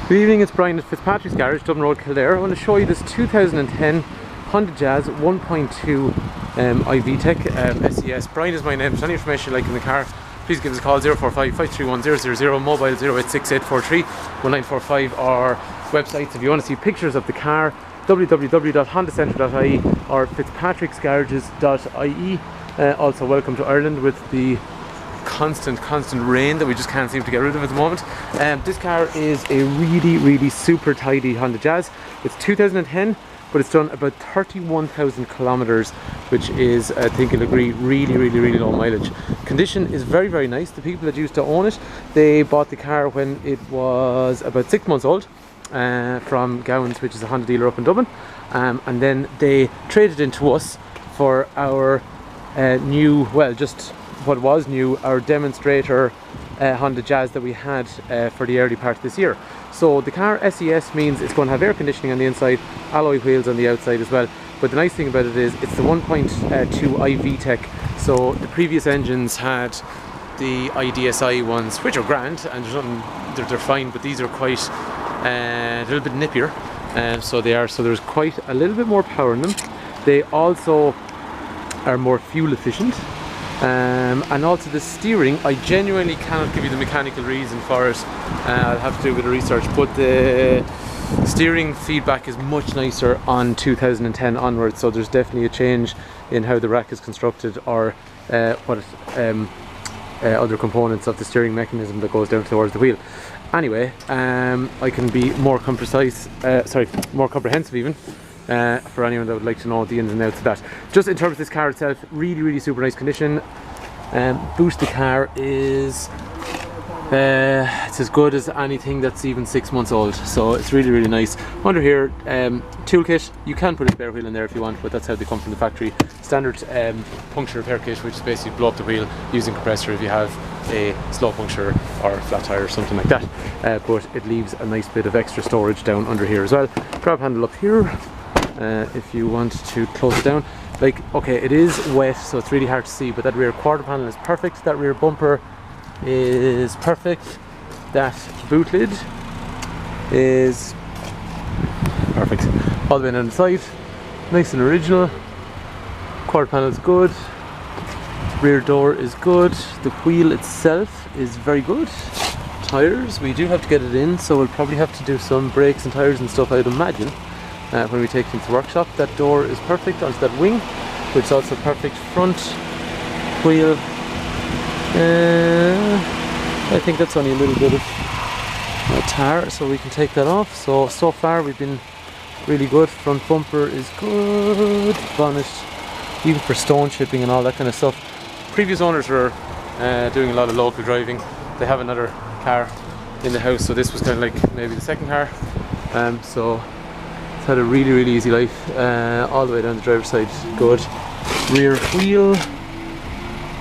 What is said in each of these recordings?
Good evening, it's Brian at Fitzpatrick's Garage, Dublin Road, Kildare. I want to show you this 2010 Honda Jazz 1.2 iVTEC SES. Brian is my name. If there's any information you like in the car, please give us a call 045 531 000, mobile 086843 1945, or websites if you want to see pictures of the car, www.hondacentre.ie or fitzpatricksgarages.ie. Also welcome to Ireland with the constant rain that we just can't seem to get rid of at the moment. This car is a really super tidy Honda Jazz. It's 2010, but it's done about 31,000 kilometers, which is, I think you'll agree, really low mileage. Condition is very nice. The people that used to own it, they bought the car when it was about 6 months old from Gowans, which is a Honda dealer up in Dublin, and then they traded into us for our new, well, just what was new, our demonstrator Honda Jazz that we had for the early part of this year. So the car SES means it's going to have air conditioning on the inside, alloy wheels on the outside as well. But the nice thing about it is it's the 1.2 iVTEC. So the previous engines had the IDSI ones, which are grand and there's nothing, they're fine, but these are quite a little bit nippier. So there's quite a little bit more power in them. They also are more fuel efficient. And also the steering, I genuinely cannot give you the mechanical reason for it. I'll have to do a bit of research, but the steering feedback is much nicer on 2010 onwards, so there's definitely a change in how the rack is constructed, or other components of the steering mechanism that goes down towards the wheel. Anyway, I can be more more comprehensive even. For anyone that would like to know the ins and outs of that. Just in terms of this car itself, really super nice condition. Boot of the car is it's as good as anything that's even 6 months old, so it's really nice. Under here, toolkit, you can put a spare wheel in there if you want, but that's how they come from the factory. Standard puncture repair kit, which is basically blow up the wheel using compressor if you have a slow puncture or a flat tire or something like that, but it leaves a nice bit of extra storage down under here as well. Grab handle up here. If you want to close it down, like, okay, it is wet, so it's really hard to see, but that rear quarter panel is perfect, that rear bumper is perfect, that boot lid is perfect, all the way down the side, nice and original. Quarter panel is good, rear door is good, the wheel itself is very good. Tires, we do have to get it in, so we'll probably have to do some brakes and tires and stuff, I'd imagine. When we take it into the workshop. That door is perfect onto that wing, which is also perfect. Front wheel, I think that's only a little bit of tar, so we can take that off. So far we've been really good. Front bumper is good, bonnet, even for stone chipping and all that kind of stuff. Previous owners were doing a lot of local driving. They have another car in the house, so this was kind of like maybe the second car. So had a really easy life, all the way down the driver's side, good. Rear wheel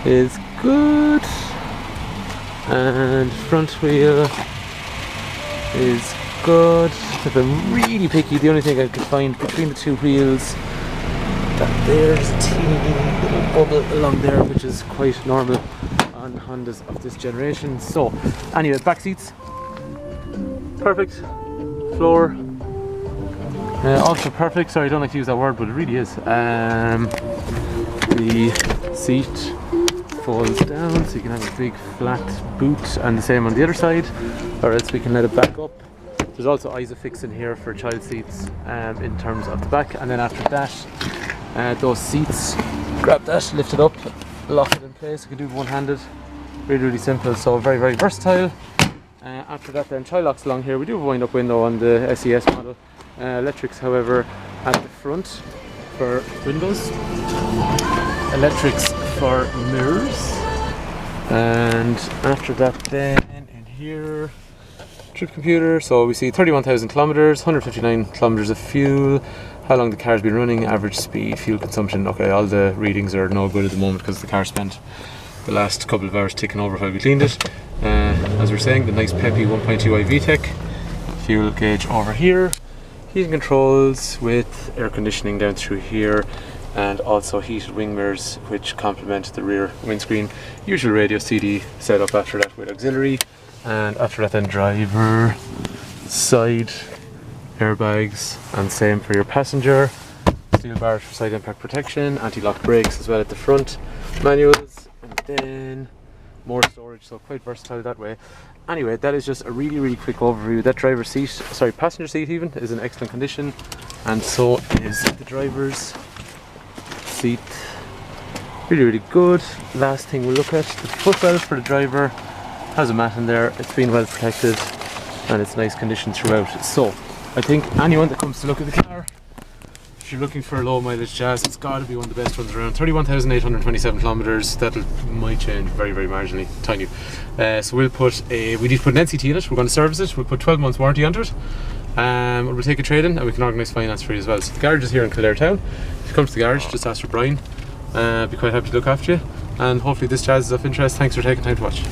is good, and front wheel is good. If I'm really picky, the only thing I could find between the two wheels, that there's a teeny little bubble along there, which is quite normal on Hondas of this generation. So anyway, back seats, perfect. Floor, also perfect. Sorry, I don't like to use that word, but it really is. The seat folds down, so you can have a big flat boot, and the same on the other side, or else we can let it back up. There's also Isofix in here for child seats in terms of the back, and then after that, those seats, grab that, lift it up, lock it in place. You can do it one-handed. Really simple, so very versatile. After that then, tri-locks along here. We do have a wind-up window on the SES model. Electrics, however, at the front for windows, electrics for mirrors, and after that then in here, trip computer. So we see 31,000 kilometers, 159 kilometers of fuel, how long the car's been running, average speed, fuel consumption. Okay, all the readings are no good at the moment because the car spent the last couple of hours ticking over while we cleaned it. As we're saying, the nice peppy 1.2 iVTEC. Fuel gauge over here, heating controls with air conditioning down through here, and also heated wing mirrors which complement the rear windscreen. Usual radio CD setup after that with auxiliary, and after that then driver side airbags, and same for your passenger. Steel bars for side impact protection, anti-lock brakes as well at the front, manuals, and then more storage, so quite versatile that way. Anyway, that is just a really quick overview. That driver's seat, sorry, passenger seat even, is in excellent condition, and so is the driver's seat. Really good. Last thing we'll look at, the footwell for the driver has a mat in there. It's been well protected and it's nice condition throughout. So I think anyone that comes to look at the car, if you're looking for a low mileage Jazz, it's got to be one of the best ones around. 31,827 kilometers. That might change very marginally, tiny. So we need to put an NCT in it. We're going to service it. We'll put 12 months warranty on it. We'll take a trade in and we can organise finance for you as well. So the garage is here in Kildare town. If you come to the garage, just ask for Brian. Be quite happy to look after you, and hopefully this Jazz is of interest. Thanks for taking time to watch.